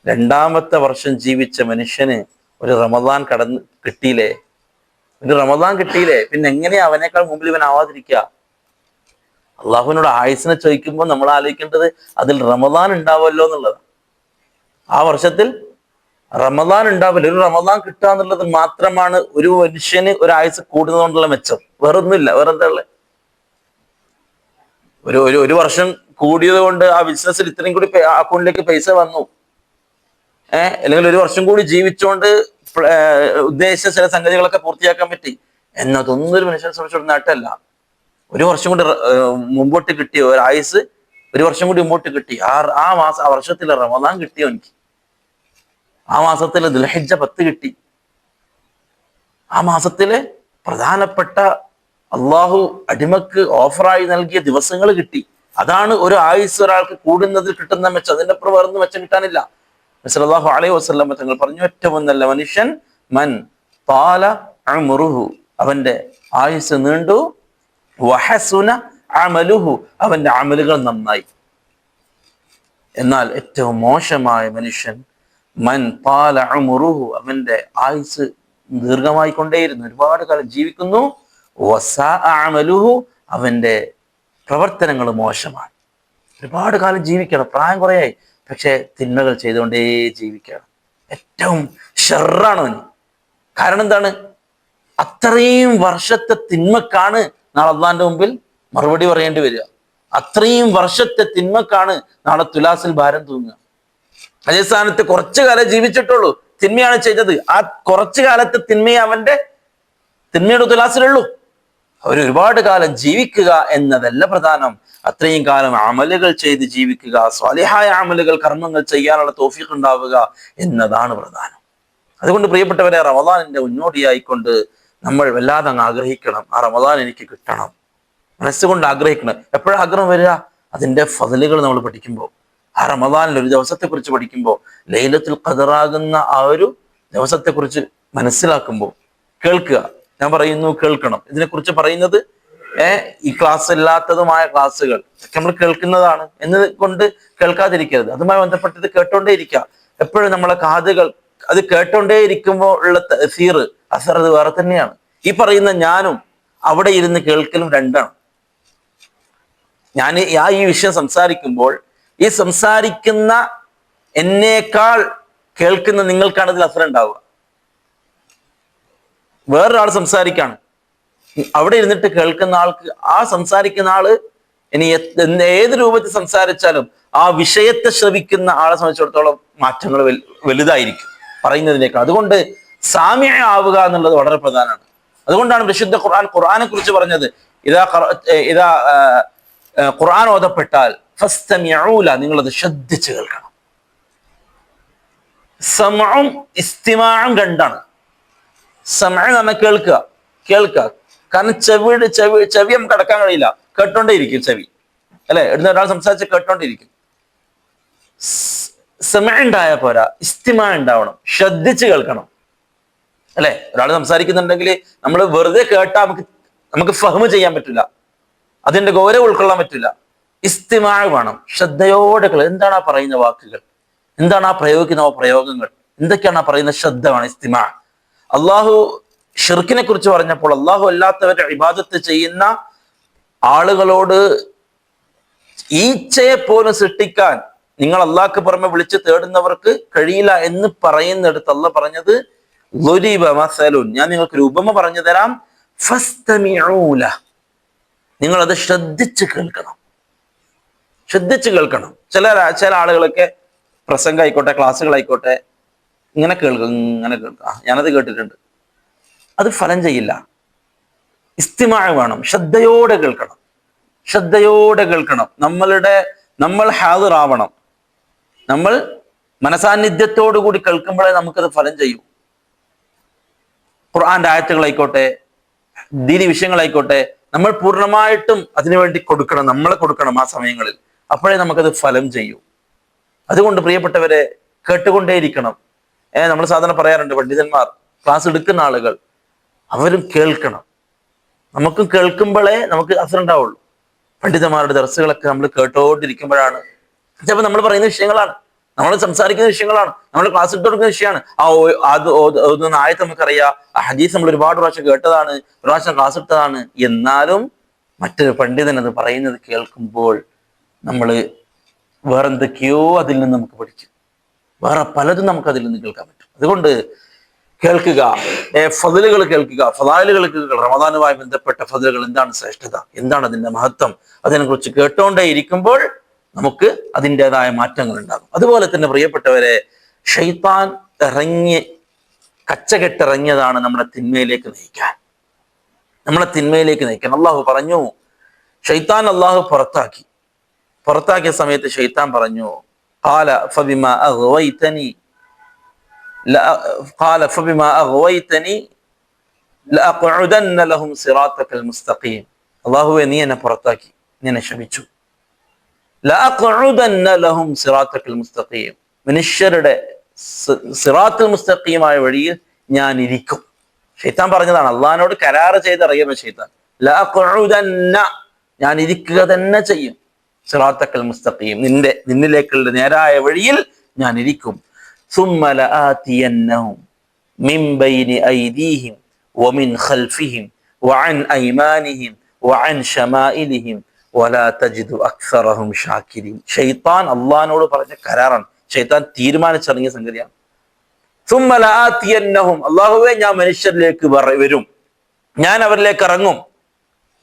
രണ്ടാമത്തെ വർഷം ജീവിച്ച മനുഷ്യന് ഒരു റമദാൻ കിട്ടിയില്ലേ? പിന്നെ എങ്ങനെയാ അവനേക്കാൾ മുമ്പിൽ ഇവൻ ആവാതിരിക്കുക? അള്ളാഹുവിനോട് ആയുസിനെ ചോദിക്കുമ്പോൾ നമ്മൾ ആലോചിക്കേണ്ടത് അതിൽ റമദാൻ ഉണ്ടാവുമല്ലോ എന്നുള്ളതാണ്. ആ വർഷത്തിൽ റമദാൻ ഉണ്ടാവില്ല. ഒരു റമദാൻ കിട്ടുക എന്നുള്ളത് മാത്രമാണ് ഒരു മനുഷ്യന് ഒരു ആയുസ് കൂടുന്നതുകൊണ്ടുള്ള മെച്ചം. വേറൊന്നുമില്ല. വേറെന്താ ഉള്ളത്? ഒരു വർഷം കൂടിയത് കൊണ്ട് ആ ബിസിനസ്സിൽ ഇത്രയും കൂടി അക്കൗണ്ടിലേക്ക് പൈസ വന്നു, അല്ലെങ്കിൽ ഒരു വർഷം കൂടി ജീവിച്ചുകൊണ്ട് ഉദ്ദേശിച്ച ചില സംഗതികളൊക്കെ പൂർത്തിയാക്കാൻ പറ്റി എന്നതൊന്നും ഒരു മനുഷ്യനെ സംബന്ധിച്ചിടത്തോളം നേട്ടമല്ല. ഒരു വർഷം കൊണ്ട് മുമ്പോട്ട് കിട്ടിയ ഒരു ആയുസ്, ഒരു വർഷം കൂടി മുമ്പോട്ട് കിട്ടി. ആ വർഷത്തിലെ റമദാൻ കിട്ടിയോ എനിക്ക്, ആ മാസത്തിലെ ദുൽഹിജ്ജ 10 കിട്ടി, ആ മാസത്തിലെ പ്രധാനപ്പെട്ട അള്ളാഹു അടിമക്ക് ഓഫറായി നൽകിയ ദിവസങ്ങൾ കിട്ടി. അതാണ് ഒരു ആയുസ് ഒരാൾക്ക് കൂടുന്നതിൽ കിട്ടുന്ന മെച്ചം. അതിന്റെ അപ്പുറം വേറൊന്നും മെച്ചം കിട്ടാനില്ല. സല്ലല്ലാഹു അലൈഹി വസല്ലം തങ്ങൾ പറഞ്ഞു, ഏറ്റവും നല്ല മനുഷ്യൻ മൻ താല ഉംറുഹു, അവന്റെ ആയുസ് നീണ്ടു, വഹസുന അമലുഹു, അവന്റെ അമലുകൾ നന്നായി. എന്നാൽ ഏറ്റവും മോശമായ മനുഷ്യൻ മൻ താല ഉംറുഹു, അവന്റെ ആയുസ് ദീർഘമായി കൊണ്ടേയിരുന്നു, ഒരുപാട് കാലം ജീവിക്കുന്നു, വസാ അമലുഹു, അവന്റെ പ്രവർത്തനങ്ങൾ മോശമാണ്. ഒരുപാട് കാലം ജീവിക്കണം, പ്രായം കുറയായി, പക്ഷെ തിന്മകൾ ചെയ്തുകൊണ്ടേ ജീവിക്കണം. ഏറ്റവും ഷർറാണ് അവന്. കാരണം എന്താണ്? അത്രയും വർഷത്തെ തിന്മക്കാണ് നാളെ അള്ളാന്റെ മുമ്പിൽ മറുപടി പറയേണ്ടി വരിക. അത്രയും വർഷത്തെ തിന്മക്കാണ് നാളെ തുലാസിൽ ഭാരം തൂങ്ങുക. അതേ സ്ഥാനത്ത് കുറച്ചു കാലം ജീവിച്ചിട്ടുള്ളൂ, തിന്മയാണ് ചെയ്തത്. ആ കുറച്ചു കാലത്തെ തിന്മയെ അവന്റെ തിന്മയുടെ തുലാസിലുള്ളൂ. ഒരുപാട് കാലം ജീവിക്കുക എന്നതല്ല പ്രധാനം, അത്രയും കാലം അമലുകൾ ചെയ്ത് ജീവിക്കുക, സ്വാലിഹായ അമലുകൾ, കർമ്മങ്ങൾ ചെയ്യാനുള്ള തൗഫീഖ് ഉണ്ടാവുക എന്നതാണ് പ്രധാനം. അതുകൊണ്ട് പ്രിയപ്പെട്ടവരെ, റമദാനിന്റെ മുന്നോടിയായിക്കൊണ്ട് നമ്മൾ വല്ലാതെ അങ്ങ് ആഗ്രഹിക്കണം, ആ റമദാൻ എനിക്ക് കിട്ടണം, മനസ്സുകൊണ്ട് ആഗ്രഹിക്കണം. എപ്പോഴാണ് ആഗ്രഹം വരിക? അതിന്റെ ഫضലുകൾ നമ്മൾ പഠിക്കുമ്പോൾ, ആ റമദാനിൽ ഒരു ദിവസത്തെക്കുറിച്ച് പഠിക്കുമ്പോൾ, ലൈലത്തുൽ ഖദറാകുന്ന ആ ഒരു ദിവസത്തെക്കുറിച്ച് മനസ്സിലാക്കുമ്പോൾ, കേൾക്കുക. ഞാൻ പറയുന്നു, കേൾക്കണം. ഇതിനെക്കുറിച്ച് പറയുന്നത് ഈ ക്ലാസ് അല്ലാത്തതുമായ ക്ലാസ്സുകൾ നമ്മൾ കേൾക്കുന്നതാണ് എന്ന് കൊണ്ട് കേൾക്കാതിരിക്കരുത്. അതുമായി ബന്ധപ്പെട്ടത് കേട്ടോണ്ടേ ഇരിക്കുക. എപ്പോഴും നമ്മളെ കാതുകൾ അത് കേട്ടോണ്ടേ ഇരിക്കുമ്പോൾ ഉള്ള തഅ്സീർ, അസർ അത് വേറെ തന്നെയാണ്. ഈ പറയുന്ന ഞാനും അവിടെ ഇരുന്ന് കേൾക്കലും രണ്ടാണ്. ഞാൻ ഈ വിഷയം സംസാരിക്കുമ്പോൾ ഈ സംസാരിക്കുന്ന എന്നേക്കാൾ കേൾക്കുന്ന നിങ്ങൾക്കാണ് ഇതിൽ അസർ ഉണ്ടാവുക. വേറൊരാൾ സംസാരിക്കാണ്, അവിടെ ഇരുന്നിട്ട് കേൾക്കുന്ന ആൾക്ക്, ആ സംസാരിക്കുന്ന ആള് ഇനി ഏത് രൂപത്തിൽ സംസാരിച്ചാലും ആ വിഷയത്തെ ശ്രവിക്കുന്ന ആളെ സംബന്ധിച്ചിടത്തോളം മാറ്റങ്ങൾ വലുതായിരിക്കും പറയുന്നതിനേക്കാൾ. അതുകൊണ്ട് സാമിഅ ആവുക എന്നുള്ളത് വളരെ പ്രധാനമാണ്. അതുകൊണ്ടാണ് വിശുദ്ധ ഖുർആനെ കുറിച്ച് പറഞ്ഞത്, ഇതാ ഖുർആൻ ഓതപ്പെട്ടാൽ ഫസ്തമിഊല, നിങ്ങളത് ശ്രദ്ധിച്ച് കേൾക്കണം. സമഉം ഇസ്തിമാഉം രണ്ടാണ്. സമഅ നമ്മ കേൾക്കുക. കാരണം ചെവി നമുക്ക് അടക്കാൻ കഴിയില്ല, കേട്ടോണ്ടേയിരിക്കും ചെവി, അല്ലെ? ഇടുന്ന ഒരാൾ സംസാരിച്ച് കേട്ടോണ്ടിരിക്കും. സമഅ ഉണ്ടായ പോരാ, ഇസ്തിമാ ഉണ്ടാവണം, ശ്രദ്ധിച്ച് കേൾക്കണം, അല്ലെ? ഒരാൾ സംസാരിക്കുന്നുണ്ടെങ്കിൽ നമ്മൾ വെറുതെ കേട്ടാൽ നമുക്ക് ഫഹ്മ് ചെയ്യാൻ പറ്റില്ല, അതിന്റെ ഗൗരവം ഉൾക്കൊള്ളാൻ പറ്റില്ല. ഇസ്തിമാ വേണം, ശ്രദ്ധയോടെ എന്താണ് ആ പറയുന്ന വാക്കുകൾ, എന്താണ് ആ പ്രയോഗിക്കുന്ന പ്രയോഗങ്ങൾ, എന്തൊക്കെയാണ് ആ പറയുന്ന ശബ്ദമാണ് ഇസ്തിമാ. അള്ളാഹു ഷിർക്കിനെ കുറിച്ച് പറഞ്ഞപ്പോൾ അള്ളാഹു അല്ലാത്തവരെ ഇബാദത്ത് ചെയ്യുന്ന ആളുകളോട് ഈച്ചയെ പോലും സൃഷ്ടിക്കാൻ നിങ്ങൾ അള്ളാഹ്ക്ക് പുറമെ വിളിച്ച് തേടുന്നവർക്ക് കഴിയില്ല എന്ന് പറയുന്നിടത്ത് അള്ളാഹ് പറഞ്ഞത് ളുരിബ മസലുൻ, ഞാൻ നിങ്ങൾക്കൊരു ഉപമ പറഞ്ഞു തരാം, ഫസ്തമിഊല, നിങ്ങളത് ശ്രദ്ധിച്ച് കേൾക്കണം. ചില ആളുകളൊക്കെ പ്രസംഗമായിക്കോട്ടെ, ക്ലാസ്സുകളായിക്കോട്ടെ, ഇങ്ങനെ കേൾക്കും. ഞാനത് കേട്ടിട്ടുണ്ട്. അത് ഫലം ചെയ്യില്ല. ഇസ്തിമാ വേണം, ശ്രദ്ധയോടെ കേൾക്കണം. നമ്മൾ ഹാദിറാവണം. നമ്മൾ മനസാന്നിധ്യത്തോടു കൂടി കേൾക്കുമ്പോഴേ നമുക്കത് ഫലം ചെയ്യൂ. ഖുർആന്റെ ആയത്തുകളായിക്കോട്ടെ, ദീനി വിഷയങ്ങളായിക്കോട്ടെ, നമ്മൾ പൂർണ്ണമായിട്ടും അതിനുവേണ്ടി നമ്മളെ കൊടുക്കണം ആ സമയങ്ങളിൽ. അപ്പോഴേ നമുക്കത് ഫലം ചെയ്യൂ. അതുകൊണ്ട് പ്രിയപ്പെട്ടവരെ, കേട്ടുകൊണ്ടേയിരിക്കണം. നമ്മൾ സാധാരണ പറയാറുണ്ട്, പണ്ഡിതന്മാർ, ക്ലാസ് എടുക്കുന്ന ആളുകൾ, അവരും കേൾക്കണം. നമുക്കും കേൾക്കുമ്പോഴേ നമുക്ക് അസറുണ്ടാവുള്ളൂ. പണ്ഡിതന്മാരുടെ ദർസുകളൊക്കെ നമ്മൾ കേട്ടോണ്ടിരിക്കുമ്പോഴാണ്, ചിലപ്പോൾ നമ്മൾ പറയുന്ന വിഷയങ്ങളാണ്, നമ്മൾ സംസാരിക്കുന്ന വിഷയങ്ങളാണ്, നമ്മൾ ക്ലാസ് ഇട്ട് കൊടുക്കുന്ന വിഷയമാണ്. അത് ആയത്ത് നമുക്കറിയാം, ആ ഹദീസ് നമ്മൾ ഒരുപാട് പ്രാവശ്യം കേട്ടതാണ്, ഒരു പ്രാവശ്യം ക്ലാസ് ഇട്ടതാണ്. എന്നാലും മറ്റൊരു പണ്ഡിതൻ അത് പറയുന്നത് കേൾക്കുമ്പോൾ നമ്മൾ വേറെന്തൊക്കെയോ അതിൽ നിന്ന് നമുക്ക് പഠിക്കും, വേറെ പലതും നമുക്ക് അതിൽ നിന്ന് കേൾക്കാൻ പറ്റും. അതുകൊണ്ട് കേൾക്കുക, ഫضലുകൾ കേൾക്കുക, ഫളായിലുകൾ കേൾക്കുക. റമദാനുമായി ബന്ധപ്പെട്ട ഫضലുകൾ, എന്താണ് ശ്രേഷ്ഠത, എന്താണ് അതിന്റെ മഹത്വം, അതിനെക്കുറിച്ച് കേട്ടോണ്ടേ ഇരിക്കുമ്പോൾ നമുക്ക് അതിൻ്റെതായ മാറ്റങ്ങൾ ഉണ്ടാകും. അതുപോലെ തന്നെ പ്രിയപ്പെട്ടവരെ, ശൈത്താൻ കച്ചകെട്ടിറങ്ങിയതാണ് നമ്മളെ തിന്മയിലേക്ക് നയിക്കാൻ. അള്ളാഹു പറഞ്ഞു, ശൈത്താൻ അള്ളാഹു പുറത്താക്കിയ സമയത്ത് ശൈത്താൻ പറഞ്ഞു, ഖാല ഫബിമാ അഗ്വൈതനി ലഅഖഉദന്ന ലഹും സിറാത്തക്കൽ മുസ്തഖീം. അല്ലാഹുവേ, നീ എന്നെ പുറത്താക്കി, നീ എന്നെ ശപിച്ചു. ലഅഖഉദന്ന ലഹും സിറാത്തക്കൽ മുസ്തഖീം, മനുഷ്യരുടെ സിറാത്തുൽ മുസ്തഖീമായ വഴിയിൽ ഞാൻ ഇരിക്കും. ശൈത്താൻ പറഞ്ഞതാണ്, അള്ളാഹിനോട് കരാറ് ചെയ്തിറങ്ങിയ ശൈത്താൻ. ലഅഖഉദന്ന, ഞാൻ ഇരിക്കുക തന്നെ ചെയ്യും. സിറാത്തക്കൽ മുസ്തഖീം, നിന്നിലേക്കുള്ള നേരായ വഴിയിൽ ഞാൻ ഇരിക്കും. ثم لآتينهم من بين أيديهم ومن خلفهم وعن أيمانهم وعن شمائلهم ولا تجد أكثرهم شاكرين. ശൈത്താൻ അള്ളാഹിനോട് പറഞ്ഞ കരാറാണ്, ശൈത്താൻ തീരുമാനിച്ചിറങ്ങിയ സംഗതിയാണ്. ثم لآتينهم, അള്ളാഹുവേ, ഞാൻ മനുഷ്യരിലേക്ക് വരും, ഞാൻ അവരിലേക്ക് ഇറങ്ങും.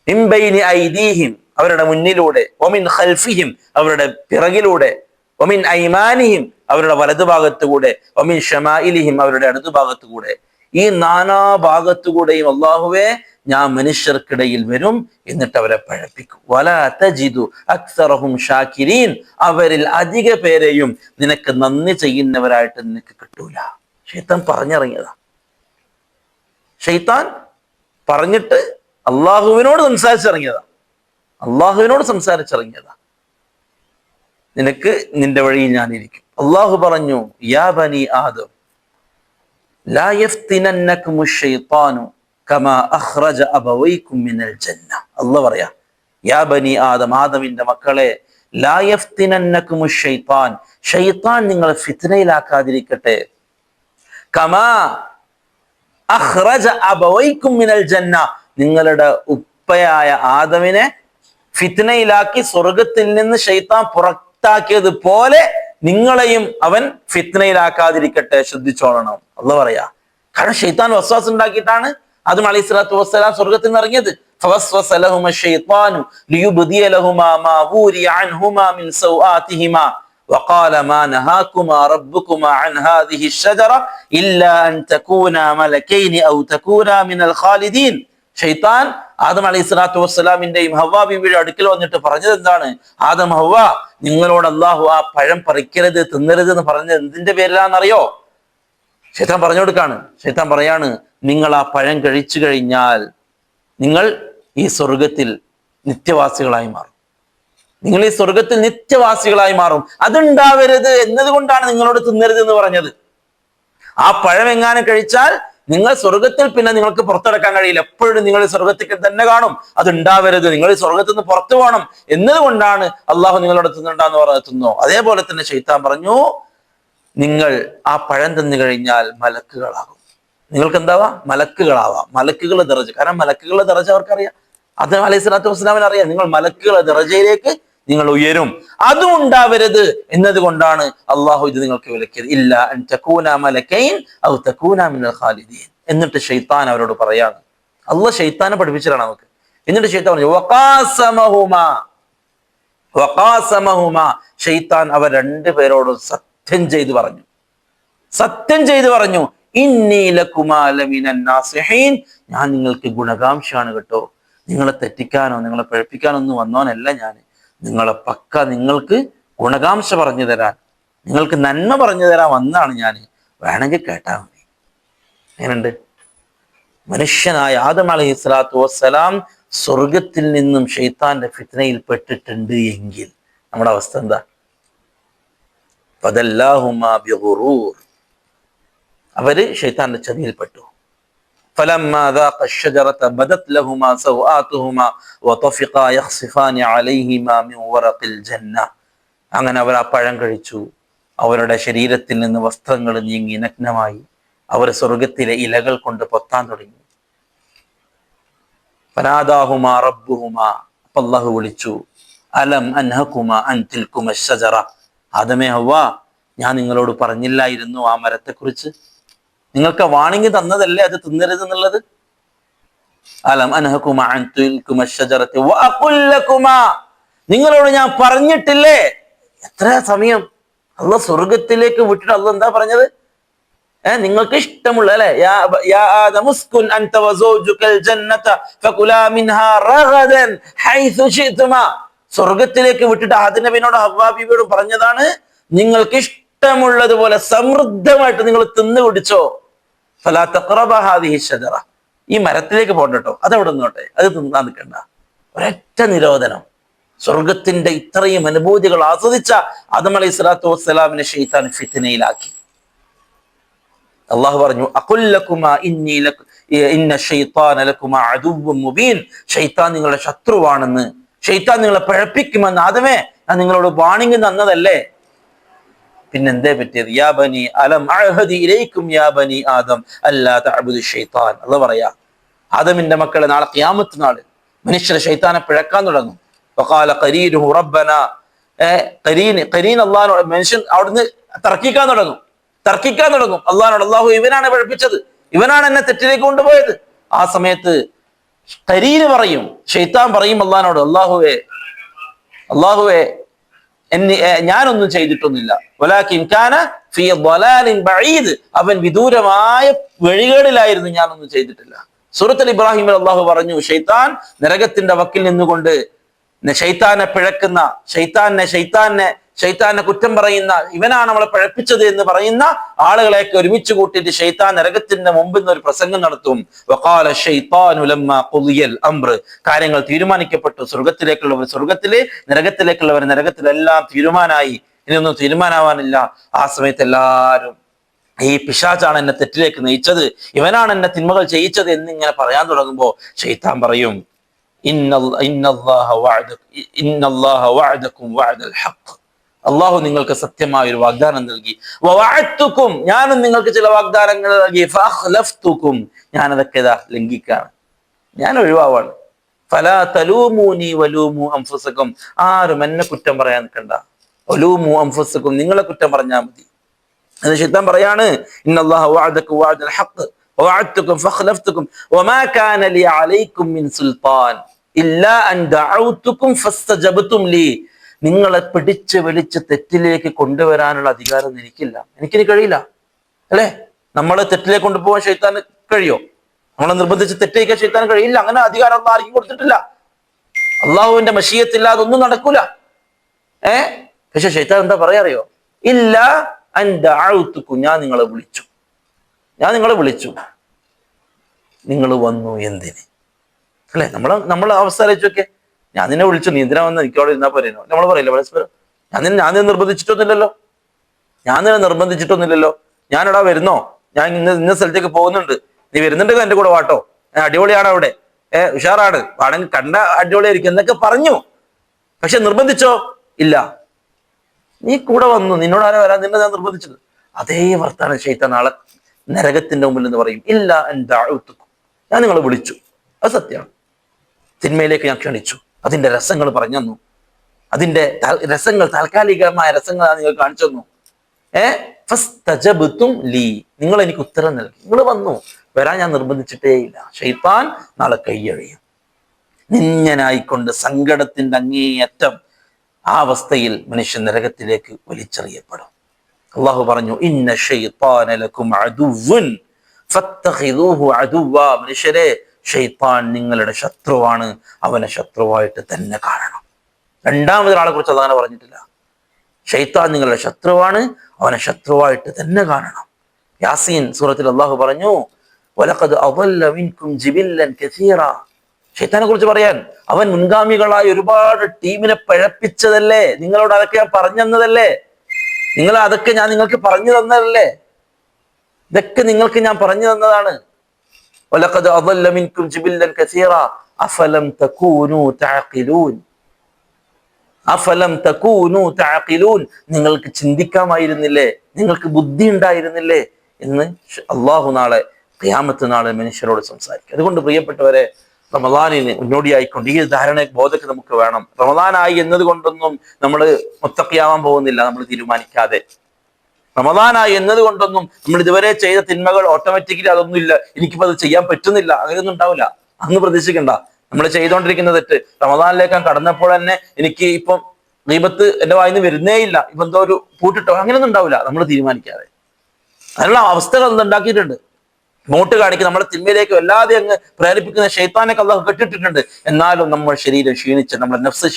മിൻ ബൈനി ഐദീഹിം, അവരുടെ മുന്നിലൂടെ, വമിൻ ഖൽഫിഹിം, അവരുടെ പിറകിലൂടെ, വമിൻ ഐമാനിഹിം, അവരുടെ വലതുഭാഗത്തുകൂടെ, വമിൻ ഷമാഇലിഹിം, അവരുടെ അടുത്തുഭാഗത്തുകൂടെ. ഈ നാനാ ഭാഗത്തുകൂടെയും അള്ളാഹുവേ, ഞാൻ മനുഷ്യർക്കിടയിൽ വരും, എന്നിട്ട് അവരെ പഴപ്പിക്കും. വലാ തജിദു അക്സറഹും ഷാകിരീൻ, അവരിൽ അധിക പേരെയും നിനക്ക് നന്ദി ചെയ്യുന്നവരായിട്ട് നിനക്ക് കിട്ടൂല. ശൈത്താൻ പറഞ്ഞിറങ്ങിയതാ. ശൈത്താൻ പറഞ്ഞിട്ട് അള്ളാഹുവിനോട് സംസാരിച്ചിറങ്ങിയതാ. നിനക്ക് നിന്റെ വഴിയിൽ ഞാൻ ഇരിക്കും. അള്ളാഹു പറഞ്ഞു, യാ ബനി ആദം ലാ യഫ്തിനന്നകുമുശ് ശൈത്താനു കമാ അഖ്റജ അബവൈകും മിനൽ ജന്ന. അല്ലാഹു പറയാ, യാ ബനി ആദം, ആദമിന്റെ മക്കളെ, ലാ യഫ്തിനന്നകുമുശ് ശൈത്താൻ, ശൈത്താൻ നിങ്ങളെ ഫിത്നയിലാക്കാതിരിക്കട്ടെ. കമാ അഖ്റജ അബവൈകും മിനൽ ജന്ന, നിങ്ങളുടെ ഉപ്പയായ ആദമിനെ ഫിത്നയിലാക്കി സ്വർഗത്തിൽ നിന്ന് ശൈത്താൻ പുറത്താക്കിയത് പോലെ നിങ്ങളെയും അവൻ ഫിത്നയിലാക്കാതിരിക്കട്ടെ, ശ്രദ്ധിച്ചോളണം. അള്ളാഹു പറയാ. കാരണം ശൈത്താൻ വസ്വാസ് ഉണ്ടാക്കിയിട്ടാണ് ആദം അലൈഹിസ്സലാത്തു വസ്സലാം സ്വർഗത്തിൽ നിന്ന് ഇറങ്ങിയത്. ഫവസ്വസ ലഹുമ ശൈത്താനു ലിയുബ്ദിയ ലഹുമാ മാ വൂരിയ അൻഹുമാ മിൻ സൗആതിഹിമാ وقال ما نهاكما ربكما عن هذه الشجرة إلا أن تكونا ملكين أو تكونا من الخالدين. ഷൈത്താൻ ആദം അലൈഹി സ്വലാത്തു വസ്സലാമിന്റെയും ഹവ്വാ ബീവിയുടെ അടുക്കൽ വന്നിട്ട് പറഞ്ഞത് എന്താണ്? ആദം, ഹവ്വ, നിങ്ങളോട് അള്ളാഹു ആ പഴം പറിക്കരുത്, തിന്നരുത് എന്ന് പറഞ്ഞത് എന്തിന്റെ പേരിലാണെന്നറിയോ? ഷൈത്താൻ പറഞ്ഞു കൊടുക്കാണ്. ഷൈത്താൻ പറയാണ്, നിങ്ങൾ ആ പഴം കഴിച്ചു കഴിഞ്ഞാൽ നിങ്ങൾ ഈ സ്വർഗത്തിൽ നിത്യവാസികളായി മാറും. നിങ്ങൾ ഈ സ്വർഗത്തിൽ നിത്യവാസികളായി മാറും. അതുണ്ടാവരുത് എന്നതുകൊണ്ടാണ് നിങ്ങളോട് തിന്നരുത് എന്ന് പറഞ്ഞത്. ആ പഴം എങ്ങാനും കഴിച്ചാൽ നിങ്ങൾ സ്വർഗത്തിൽ പിന്നെ നിങ്ങൾക്ക് പുറത്തെടുക്കാൻ കഴിയില്ല. എപ്പോഴും നിങ്ങൾ സ്വർഗത്തിൽ തന്നെ കാണും. അതുണ്ടാവരുത്, നിങ്ങൾ ഈ സ്വർഗത്തിൽ നിന്ന് പുറത്തു പോകണം എന്നതുകൊണ്ടാണ് അള്ളാഹു നിങ്ങളോട് തിന്നണ്ടെന്ന് പറഞ്ഞ് തിന്നോ. അതേപോലെ തന്നെ ശൈത്താൻ പറഞ്ഞു, നിങ്ങൾ ആ പഴം തിന്നു കഴിഞ്ഞാൽ മലക്കുകളാകും. നിങ്ങൾക്ക് എന്താവാം? മലക്കുകളാവാം. മലക്കുകളുടെ ദറജ. കാരണം മലക്കുകളുടെ ദറജ അവർക്കറിയാം. ആദം അലൈഹി സ്വലാത്തു വസ്സലാമിന് അറിയാം, നിങ്ങൾ മലക്കുകളുടെ ദറജയിലേക്ക് നിങ്ങൾ ഉയരും. അതും ഉണ്ടാവരുത് എന്നതുകൊണ്ടാണ് അള്ളാഹു ഇത് നിങ്ങൾക്ക് വിലക്കിയത്. ഇല്ല അൻ തകൂന മലക്കൈൻ ഔ തകൂന മിനൽ ഖാലിദീൻ. എന്നിട്ട് ഷൈത്താൻ അവരോട് പറയാണ്, അള്ളാഹ് ഷൈത്താനെ പഠിപ്പിച്ചതാണ് നമുക്ക്. എന്നിട്ട് ഷൈത്താൻ പറഞ്ഞു, വഖാസമഹുമാ, ഷൈത്താൻ അവർ രണ്ടുപേരോടും സത്യം ചെയ്തു പറഞ്ഞു, ഇന്നി ലകുമാ ലമിനൻ നാസിഹീൻ, ഞാൻ നിങ്ങൾക്ക് ഗുണകാംക്ഷയാണ് കേട്ടോ. നിങ്ങളെ തെറ്റിക്കാനോ നിങ്ങളെ പഴപ്പിക്കാനോ ഒന്നും വന്നോനല്ല ഞാൻ. നിങ്ങൾക്ക് ഗുണകാംക്ഷ പറഞ്ഞു തരാൻ, നിങ്ങൾക്ക് നന്മ പറഞ്ഞു തരാൻ വന്നാണ് ഞാൻ. വേണമെങ്കിൽ കേട്ടാ മതി. എങ്ങനെയുണ്ട്? മനുഷ്യനായ ആദം അലൈഹി സ്വലാത്തു വസ്സലാം സ്വർഗത്തിൽ നിന്നും ഷൈത്താന്റെ ഫിത്നയിൽ പെട്ടിട്ടുണ്ട് എങ്കിൽ നമ്മുടെ അവസ്ഥ എന്താ? ഫദല്ലാഹുമാ ബിഗുറൂർ, അവര് ഷൈത്താന്റെ ചതിയിൽപ്പെട്ടു. فلما ذاق الشجرة بدت لهما سوآتهما وطفقا يخصفان عليهما من ورق الجنة. അങ്ങനെ അവർ ആ പഴം കഴിച്ചു. അവരുടെ ശരീരത്തിൽ നിന്ന് വസ്ത്രങ്ങൾ നീങ്ങി നഗ്നമായി. അവർ സ്വർഗത്തിലെ ഇലകൾ കൊണ്ട് പൊത്താൻ തുടങ്ങി. ഫനാദാഹുമാ റബ്ബുഹുമാ, അല്ലാഹു വിളിച്ചു, അലം അൻഹകുമാ അൻ തിൽകുമ അശ്ശജറ, ആദമേ, ഹവ്വ, ഞാൻ നിങ്ങളോട് പറഞ്ഞില്ലായിരുന്നു ആ മരത്തെക്കുറിച്ച്? നിങ്ങൾക്ക് വാണിംഗ് തന്നതല്ലേ അത് തിന്നരുത് എന്നുള്ളത്? അലം അൻഹകുമാ അൻ തിൽകുമ അശ്ശജറതി വഅഖുൽ ലകുമാ, നിങ്ങളോട് ഞാൻ പറഞ്ഞിട്ടില്ലേ? എത്ര സമയം അല്ലാഹ് സ്വർഗത്തിലേക്ക് വിട്ടിട്ട് അല്ലാഹ് എന്താ പറഞ്ഞത്? നിങ്ങൾക്ക് ഇഷ്ടമുള്ള അല്ലെ, യാ ആദം ഉസ്കുൻ അൻത വസൗജുകൽ ജന്നത ഫകുലാ മിൻഹാ റഗദൻ ഹൈസു ശിഅ്തുമാ. സ്വർഗത്തിലേക്ക് വിട്ടിട്ട് ആദം നബിയോടും ഹവ്വാ ബീവിയോടും പറഞ്ഞതാണ്, നിങ്ങൾക്ക് ഇഷ്ടമുള്ളതുപോലെ സമൃദ്ധമായിട്ട് നിങ്ങൾ തിന്നു കുടിച്ചോ. ഫലാ തഖറബ ഹാദിഹി ശജറ, ഈ മരത്തിലേക്ക് പോകണ്ടോ, അതവിടെ നിന്നോട്ടെ, അത് തിന്നാൻ നിൽക്കണ്ട. ഒരൊറ്റ നിരോധനം. സ്വർഗത്തിന്റെ ഇത്രയും അനുഭൂതികൾ ആസ്വദിച്ച ആദം അലൈഹി സ്വലാത്തു വസ്സലാമിനെ ശൈത്താൻ ഫിത്നയിലാക്കി. അള്ളാഹു പറഞ്ഞു, അഖുല്ലകുമാ ഇന്ന ശൈത്താന ലകുമാ അദുവ്വുൻ മുബീൻ, ശൈത്താൻ നിങ്ങളുടെ ശത്രുവാണെന്ന്, ശൈത്താൻ നിങ്ങളെ പഴപ്പിക്കുമെന്ന് ആദമേ ഞാൻ നിങ്ങളോട് വാണിംഗ് തന്നതല്ലേ? പിന്നെന്തേ പറ്റിയത്? യാ ബനി അലം അഅഹദി ഇലൈക്കും യാ ബനി ആദം അല്ലാ തഅബുദു ശൈത്താൻ. അല്ലാഹു പറയാ, ആദമിന്റെ മക്കളെ നാളെ ഖിയാമത്ത് നാൾ മനുഷ്യരെ ശൈത്താനെ പിഴക്കാൻ തുടങ്ങും. വഖാല ഖരീനുഹു റബ്ബനാ, ഖരീൻ അല്ലാഹു, മനുഷ്യൻ അവിടുന്ന് തർക്കിക്കാൻ തുടങ്ങും അള്ളാഹിനോട്. അള്ളാഹു ഇവനാണ് പഴപ്പിച്ചത്, ഇവനാണ് എന്നെ തെറ്റിലേക്ക് കൊണ്ടുപോയത്. ആ സമയത്ത് ഖരീന് പറയും, ശൈത്താൻ പറയും അള്ളാഹിനോട്, അള്ളാഹുവേ ഞാനൊന്നും ചെയ്തിട്ടൊന്നുമില്ല. വലാകിൻ കാന ഫീ ളലാലിൻ ബഈദ്, അവൻ വിദൂരമായ വഴികളിലായിരുന്നു, ഞാനൊന്നും ചെയ്തിട്ടില്ല. സൂറത്തുൽ ഇബ്രാഹിമിൽ അള്ളാഹു പറഞ്ഞു, ശൈത്താൻ നരകത്തിന്റെ വക്കിൽ നിന്നുകൊണ്ട് ശൈത്താനെ പിഴക്കുന്ന, ശൈത്താനെ കുറ്റം പറയുന്ന, ഇവനാണ് നമ്മളെ പഴപ്പിച്ചത് എന്ന് പറയുന്ന ആളുകളെയൊക്കെ ഒരുമിച്ച് കൂട്ടിയിട്ട് ശൈത്താൻ നരകത്തിന്റെ മുമ്പിൽ നിന്ന് ഒരു പ്രസംഗം നടത്തും. വഖാല ശൈത്താനു ലമ്മാ ഖുദിയൽ അംർ, കാര്യങ്ങൾ തീരുമാനിക്കപ്പെട്ടു, സ്വർഗത്തിലേക്കുള്ളവർ സ്വർഗത്തില്, നരകത്തിലേക്കുള്ളവർ നരകത്തിലെല്ലാം തീരുമാനമായി, ഇനിയൊന്നും തീരുമാനമാവാനില്ല. ആ സമയത്ത് എല്ലാവരും ഈ പിശാചാണ് എന്നെ തെറ്റിലേക്ക് നയിച്ചത്, ഇവനാണ് എന്നെ തിന്മകൾ ചെയ്യിച്ചത് എന്നിങ്ങനെ പറയാൻ തുടങ്ങുമ്പോ ശൈത്താൻ പറയും, അള്ളാഹു നിങ്ങൾക്ക് സത്യമായ ഒരു വാഗ്ദാനം നൽകി, ഞാനും നിങ്ങൾക്ക് ചില വാഗ്ദാനങ്ങൾ നൽകി, ഞാൻ അതൊക്കെ ലംഘിക്കാണ്, ഞാൻ ഒഴിവാവാണ്. ഫലാ തലൂമൂനി വലൂമു അൻഫുസകും, ആരും എന്നെ കുറ്റം പറയാൻ നിൽക്കണ്ട, വലൂമു അൻഫുസകും, നിങ്ങളെ കുറ്റം പറഞ്ഞാൽ മതി. എന്ന് ശൈത്താൻ പറയാണ്, ഇന്നല്ലാഹ വഅദകും വഅദൽ ഹഖ് വവഅദ്തുകും ഫഖലഫ്തുകും വമാ കാന ലി അലൈക്കും മിൻ സുൽത്താൻ ഇല്ലാ അൻ ദഅഉതുകും ഫസ്തജബ്തും ലി, നിങ്ങളെ പിടിച്ച് വലിച്ച് തെറ്റിലേക്ക് കൊണ്ടുവരാനുള്ള അധികാരം എനിക്കില്ല, എനിക്കിനി കഴിയില്ല. അല്ലെ? നമ്മളെ തെറ്റിലേക്ക് കൊണ്ടുപോകാൻ ശൈത്താന് കഴിയോ? നമ്മളെ നിർബന്ധിച്ച് തെറ്റേക്കാൻ ശൈത്താന് കഴിയില്ല. അങ്ങനെ അധികാരം ഒന്നും ആർക്കും കൊടുത്തിട്ടില്ല. അള്ളാഹുവിന്റെ മശീയത്തില്ലാതെ ഒന്നും നടക്കൂല. പക്ഷെ ശൈത്താൻ എന്താ പറയാറിയോ? ഇല്ല അൻദഅഉതുക്കും, ഞാൻ നിങ്ങളെ വിളിച്ചു, നിങ്ങൾ വന്നു എന്തിന്? അല്ലെ? നമ്മളെ അവസ്ഥ ആലോചിച്ചൊക്കെ, ഞാൻ നിന്നെ വിളിച്ചു, നീ എന്തിനാ വന്ന് എനിക്ക് അവിടെ ഇരുന്നാ പറയുന്നു? നമ്മൾ പറയില്ല പരസ്പരം? ഞാൻ നിന്നെ നിർബന്ധിച്ചിട്ടൊന്നുമില്ലല്ലോ, ഞാനിടാ വരുന്നോ, ഞാൻ ഇന്ന സ്ഥലത്തേക്ക് പോകുന്നുണ്ട്, നീ വരുന്നുണ്ടെങ്കിൽ എന്റെ കൂടെ വാട്ടോ, അടിപൊളിയാണ് അവിടെ, ഉഷാറാണ്, ആണെങ്കിൽ കണ്ട അടിപൊളിയായിരിക്കും എന്നൊക്കെ പറഞ്ഞു. പക്ഷെ നിർബന്ധിച്ചോ? ഇല്ല. നീ കൂടെ വന്നു, നിന്നോട് ആരാ വരാൻ, നിന്നെ ഞാൻ നിർബന്ധിച്ചത്. അതേ വർത്താനം ശൈത്താൻ നാളെ നരകത്തിന്റെ മുമ്പിൽ എന്ന് പറയും. ഇല്ല അൻദഅഉതുക്കും, ഞാൻ നിങ്ങളെ വിളിച്ചു, അത് സത്യമാണ്. തിന്മയിലേക്ക് ഞാൻ ക്ഷണിച്ചു, അതിന്റെ രസങ്ങൾ പറഞ്ഞു തന്നു, അതിന്റെ രസങ്ങൾ, താൽക്കാലികമായ രസങ്ങളാണ് നിങ്ങൾ കാണിച്ചു തന്നു. ഫസ്തജബ്തും ലീ, നിങ്ങൾ എനിക്ക് ഉത്തരം നൽകി, നിങ്ങൾ വന്നു, വരാൻ ഞാൻ നിർബന്ധിച്ചിട്ടേ ഇല്ല. ശൈത്താൻ നാളെ കൈയഴിയും. നിന്യനായിക്കൊണ്ട് സങ്കടത്തിന്റെ അങ്ങേയറ്റം ആ അവസ്ഥയിൽ മനുഷ്യൻ നരകത്തിലേക്ക് വലിച്ചെറിയപ്പെടും. അള്ളാഹു പറഞ്ഞു, ഇന്ന ശൈത്താന ലക്കും അദുവ്വുൻ ഫത്തഖിദൂഹു അദുവ്വാ, മനുഷ്യരെ, ശൈത്താൻ നിങ്ങളുടെ ശത്രുവാണ്, അവനെ ശത്രുവായിട്ട് തന്നെ കാണണം. രണ്ടാമതൊരാളെ കുറിച്ച് അതങ്ങനെ പറഞ്ഞിട്ടില്ല. ശൈത്താൻ നിങ്ങളുടെ ശത്രുവാണ്, അവനെ ശത്രുവായിട്ട് തന്നെ കാണണം. യാസീൻ സൂറത്തിൽ അള്ളാഹു പറഞ്ഞു, വലഖദ് അദല്ല മിൻകും ജിബില്ലൻ കസീറാ, ശൈത്താനെ കുറിച്ച് പറയാൻ, അവൻ മുൻഗാമികളായി ഒരുപാട് ടീമിനെ പഴപ്പിച്ചതല്ലേ, നിങ്ങളോട് അതൊക്കെ ഞാൻ പറഞ്ഞു തന്നതല്ലേ, അതൊക്കെ ഞാൻ നിങ്ങൾക്ക് പറഞ്ഞു തന്നതല്ലേ, ഇതൊക്കെ നിങ്ങൾക്ക് ഞാൻ പറഞ്ഞു തന്നതാണ്. വലഖദ് അദല്ല മിൻകും ജിബില്ലൻ കസീറാ അഫലം തകൂനൂ തഅഖിലൂൻ, നിങ്ങൾക്ക് ചിന്തിക്കാമായിരുന്നില്ലേ, നിങ്ങൾക്ക് ബുദ്ധി ഉണ്ടായിരുന്നില്ലേ എന്ന് അള്ളാഹു നാളെ ഖിയാമത്ത് നാളെ മനുഷ്യരോട് സംസാരിക്കും. അതുകൊണ്ട് പ്രിയപ്പെട്ടവരെ, റമദാനിന് മുന്നോടിയായിക്കൊണ്ട് ഈ ധാരണ ബോധക്ക് നമുക്ക് വേണം. റമദാനായി എന്നത് കൊണ്ടൊന്നും നമ്മൾ മുത്തഖിയാവാൻ പോകുന്നില്ല. നമ്മൾ തീരുമാനിക്കാതെ റമദാനായി എന്നത് കൊണ്ടൊന്നും നമ്മൾ ഇതുവരെ ചെയ്ത തിന്മകൾ ഓട്ടോമാറ്റിക്കലി അതൊന്നും ഇല്ല, എനിക്കിപ്പോൾ അത് ചെയ്യാൻ പറ്റുന്നില്ല, അങ്ങനെയൊന്നും ഉണ്ടാവില്ല. അന്ന് പ്രതീക്ഷിക്കണ്ട. നമ്മൾ ചെയ്തുകൊണ്ടിരിക്കുന്ന തെറ്റ് റമദാനിലേക്ക് കടന്നപ്പോൾ തന്നെ എനിക്ക് ഇപ്പം ഗീബത്ത് എന്റെ വായിന്ന് വരുന്നേ ഇല്ല, ഇപ്പൊ എന്തോ ഒരു പൂട്ടിട്ടോ, അങ്ങനെയൊന്നും ഉണ്ടാവില്ല. നമ്മൾ തീരുമാനിക്കാതെ അതിനുള്ള അവസ്ഥകൾ ഉണ്ടാക്കിയിട്ടുണ്ട്. നോട്ട് കാണിക്കുക, നമ്മളെ തിന്മയിലേക്ക് വല്ലാതെ അങ്ങ് പ്രേരിപ്പിക്കുന്ന ശൈത്താനൊക്കെ അള്ളാഹു കെട്ടിട്ടിട്ടുണ്ട്. എന്നാലും നമ്മൾ ശരീരം ക്ഷീണിച്ച, നമ്മുടെ നഫ്സ്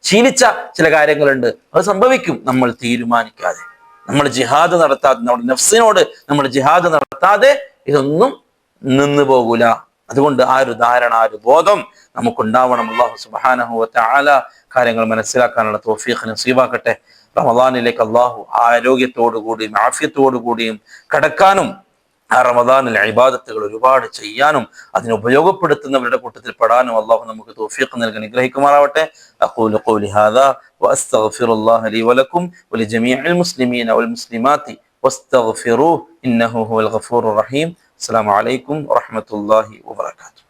ശീലിച്ച ചില കാര്യങ്ങളുണ്ട്. അത് സംഭവിക്കും. നമ്മൾ തീരുമാനിക്കാതെ, നമ്മൾ ജിഹാദ് നടത്താതെ, നമ്മുടെ നഫ്സിനോട് നമ്മൾ ജിഹാദ് നടത്താതെ ഇതൊന്നും നിന്നു പോകൂല. അതുകൊണ്ട് ആ ഒരു ധാരണ, ആ ഒരു ബോധം നമുക്കുണ്ടാവണം. അല്ലാഹു സുബ്ഹാനഹു വ തആല കാര്യങ്ങൾ മനസ്സിലാക്കാനുള്ള തൗഫീഖ് നസീബാക്കട്ടെ. റമദാനിലേക്ക് അള്ളാഹു ആരോഗ്യത്തോടുകൂടിയും ആഫിയത്തോടുകൂടിയും കടക്കാനും ആ റമദാനിൽ ഇബാദത്തുകൾ ഒരുപാട് ചെയ്യാനും അതിനെ ഉപയോഗപ്പെടുത്തുന്നവരുടെ കൂട്ടത്തിൽ പെടാനും അള്ളാഹു നമുക്ക് തൗഫീഖ് നൽകി അനുഗ്രഹിക്കുമാറാവട്ടെ. അഖൂലു ഖൗലി ഹാദാ വഅസ്തഗ്ഫിറുല്ലാഹ ലി വലക്കും വലിജമീഇൽ മുസ്ലിമീന വൽ മുസ്ലിമാത്തി വസ്തഗ്ഫിറൂഹു ഇന്നഹു ഹുവൽ ഗഫൂറുർ റഹീം. അസ്സലാമു അലൈക്കും വറഹ്മത്തുള്ളാഹി വബറകാതുഹു.